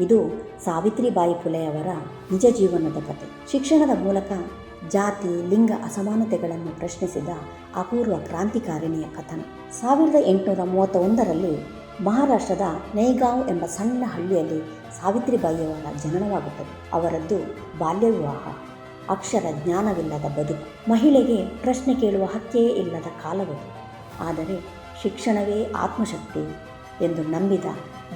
ಇದು ಸಾವಿತ್ರಿಬಾಯಿ ಫುಲೆಯವರ ನಿಜ ಜೀವನದ ಕಥೆ. ಶಿಕ್ಷಣದ ಮೂಲಕ ಜಾತಿ ಲಿಂಗ ಅಸಮಾನತೆಗಳನ್ನು ಪ್ರಶ್ನಿಸಿದ ಅಪೂರ್ವ ಕ್ರಾಂತಿಕಾರಿಣಿಯ ಕಥನ. 1831ರಲ್ಲಿ ಮಹಾರಾಷ್ಟ್ರದ ನೈಗಾಂವ್ ಎಂಬ ಸಣ್ಣ ಹಳ್ಳಿಯಲ್ಲಿ ಸಾವಿತ್ರಿಬಾಯಿಯವರ ಜನನವಾಗುತ್ತದೆ. ಅವರದ್ದು ಬಾಲ್ಯ ವಿವಾಹ, ಅಕ್ಷರ ಜ್ಞಾನವಿಲ್ಲದ ಬದುಕು, ಮಹಿಳೆಗೆ ಪ್ರಶ್ನೆ ಕೇಳುವ ಹಕ್ಕೇ ಇಲ್ಲದ ಕಾಲವದು. ಆದರೆ ಶಿಕ್ಷಣವೇ ಆತ್ಮಶಕ್ತಿ ಎಂದು ನಂಬಿದ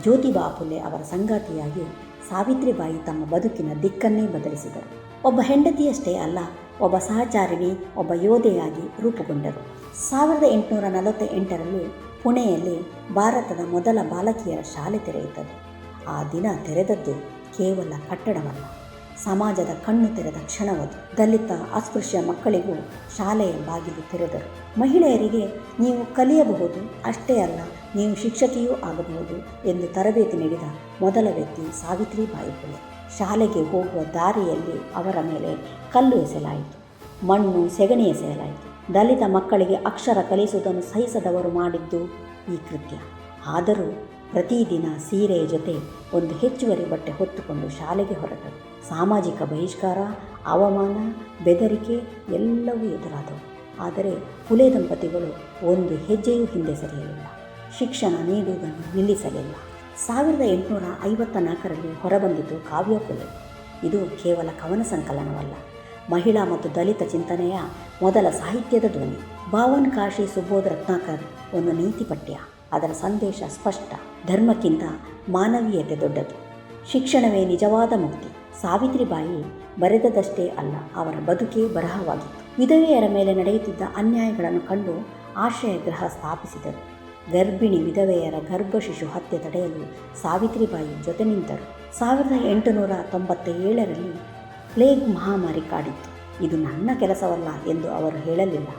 ಜ್ಯೋತಿಬಾ ಫುಲೆ ಅವರ ಸಂಗಾತಿಯಾಗಿ ಸಾವಿತ್ರಿಬಾಯಿ ತಮ್ಮ ಬದುಕಿನ ದಿಕ್ಕನ್ನೇ ಬದಲಿಸಿದರು. ಒಬ್ಬ ಹೆಂಡತಿಯಷ್ಟೇ ಅಲ್ಲ, ಒಬ್ಬ ಸಹಚಾರಿಣಿ, ಒಬ್ಬ ಯೋಧೆಯಾಗಿ ರೂಪುಗೊಂಡರು. 1848ರಲ್ಲಿ ಪುಣೆಯಲ್ಲಿ ಭಾರತದ ಮೊದಲ ಬಾಲಕಿಯರ ಶಾಲೆ ತೆರೆಯುತ್ತದೆ. ಆ ದಿನ ತೆರೆದದ್ದು ಕೇವಲ ಕಟ್ಟಡವಲ್ಲ, ಸಮಾಜದ ಕಣ್ಣು ತೆರೆದ ಕ್ಷಣವದು. ದಲಿತ ಅಸ್ಪೃಶ್ಯ ಮಕ್ಕಳಿಗೂ ಶಾಲೆಯ ಬಾಗಿಲು ತೆರೆದರು. ಮಹಿಳೆಯರಿಗೆ ನೀವು ಕಲಿಯಬಹುದು, ಅಷ್ಟೇ ಅಲ್ಲ ನೀವು ಶಿಕ್ಷಕಿಯೂ ಆಗಬಹುದು ಎಂದು ತರಬೇತಿ ನೀಡಿದ ಮೊದಲ ವ್ಯಕ್ತಿ ಸಾವಿತ್ರಿಬಾಯಿ ಫುಲೆ. ಶಾಲೆಗೆ ಹೋಗುವ ದಾರಿಯಲ್ಲಿ ಅವರ ಮೇಲೆ ಕಲ್ಲು ಎಸೆಯಲಾಯಿತು, ಮಣ್ಣು ಸೆಗಣಿ ಎಸೆಯಲಾಯಿತು. ದಲಿತ ಮಕ್ಕಳಿಗೆ ಅಕ್ಷರ ಕಲಿಸುವುದನ್ನು ಸಹಿಸದವರು ಮಾಡಿದ್ದು ಈ ಕೃತ್ಯ. ಆದರೂ ಪ್ರತಿದಿನ ಸೀರೆಯ ಜೊತೆ ಒಂದು ಹೆಚ್ಚುವರಿ ಬಟ್ಟೆ ಹೊತ್ತುಕೊಂಡು ಶಾಲೆಗೆ ಹೊರಟರು. ಸಾಮಾಜಿಕ ಬಹಿಷ್ಕಾರ, ಅವಮಾನ, ಬೆದರಿಕೆ ಎಲ್ಲವೂ ಎದುರಾದವು. ಆದರೆ ಫುಲೆ ದಂಪತಿಗಳು ಒಂದು ಹೆಜ್ಜೆಯೂ ಹಿಂದೆ ಸರಿಯಲಿಲ್ಲ, ಶಿಕ್ಷಣ ನೀಡುವುದನ್ನು ನಿಲ್ಲಿಸಲಿಲ್ಲ. 1854ರಲ್ಲಿ ಹೊರಬಂದಿತು ಕಾವ್ಯ ಫುಲೆ. ಇದು ಕೇವಲ ಕವನ ಸಂಕಲನವಲ್ಲ, ಮಹಿಳಾ ಮತ್ತು ದಲಿತ ಚಿಂತನೆಯ ಮೊದಲ ಸಾಹಿತ್ಯದ ಧ್ವನಿ. ಬಾವನ್ ಕಾಶಿ ಸುಬೋಧ್ ರತ್ನಾಕರ್ ಒಂದು ನೀತಿ ಪಠ್ಯ. ಅದರ ಸಂದೇಶ ಸ್ಪಷ್ಟ: ಧರ್ಮಕ್ಕಿಂತ ಮಾನವೀಯತೆ ದೊಡ್ಡದು, ಶಿಕ್ಷಣವೇ ನಿಜವಾದ ಮುಕ್ತಿ. ಸಾವಿತ್ರಿಬಾಯಿ ಬರೆದದಷ್ಟೇ ಅಲ್ಲ, ಅವರ ಬದುಕೇ ಬರಹವಾಗಿತ್ತು. ವಿಧವೆಯರ ಮೇಲೆ ನಡೆಯುತ್ತಿದ್ದ ಅನ್ಯಾಯಗಳನ್ನು ಕಂಡು ಆಶ್ರಯ ಗೃಹ ಸ್ಥಾಪಿಸಿದರು. ಗರ್ಭಿಣಿ ವಿಧವೆಯರ ಗರ್ಭಶಿಶು ಹತ್ಯೆ ತಡೆಯಲು ಸಾವಿತ್ರಿಬಾಯಿ ಜೊತೆ ನಿಂತರು. 1897ರಲ್ಲಿ ಪ್ಲೇಗ್ ಮಹಾಮಾರಿ ಕಾಡಿತ್ತು. ಇದು ನನ್ನ ಕೆಲಸವಲ್ಲ ಎಂದು ಅವರು ಹೇಳಲಿಲ್ಲ.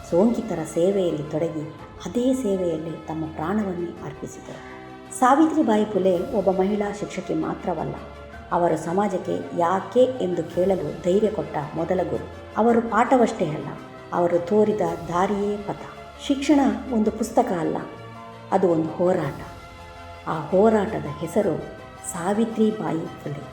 ಸೋಂಕಿತರ ಸೇವೆಯಲ್ಲಿ ತೊಡಗಿ ಅದೇ ಸೇವೆಯಲ್ಲಿ ತಮ್ಮ ಪ್ರಾಣವನ್ನೇ ಅರ್ಪಿಸಿದರು. ಸಾವಿತ್ರಿಬಾಯಿ ಫುಲೆ ಒಬ್ಬ ಮಹಿಳಾ ಶಿಕ್ಷಕಿ ಮಾತ್ರವಲ್ಲ, ಅವರು ಸಮಾಜಕ್ಕೆ ಯಾಕೆ ಎಂದು ಕೇಳಲು ಧೈರ್ಯ ಕೊಟ್ಟ ಮೊದಲ ಗುರು. ಅವರು ಪಾಠವಷ್ಟೇ ಅಲ್ಲ, ಅವರು ತೋರಿದ ದಾರಿಯೇ ಪಥ. ಶಿಕ್ಷಣ ಒಂದು ಪುಸ್ತಕ ಅಲ್ಲ, ಅದು ಒಂದು ಹೋರಾಟ. ಆ ಹೋರಾಟದ ಹೆಸರು ಸಾವಿತ್ರಿಬಾಯಿ ಫುಲೆ.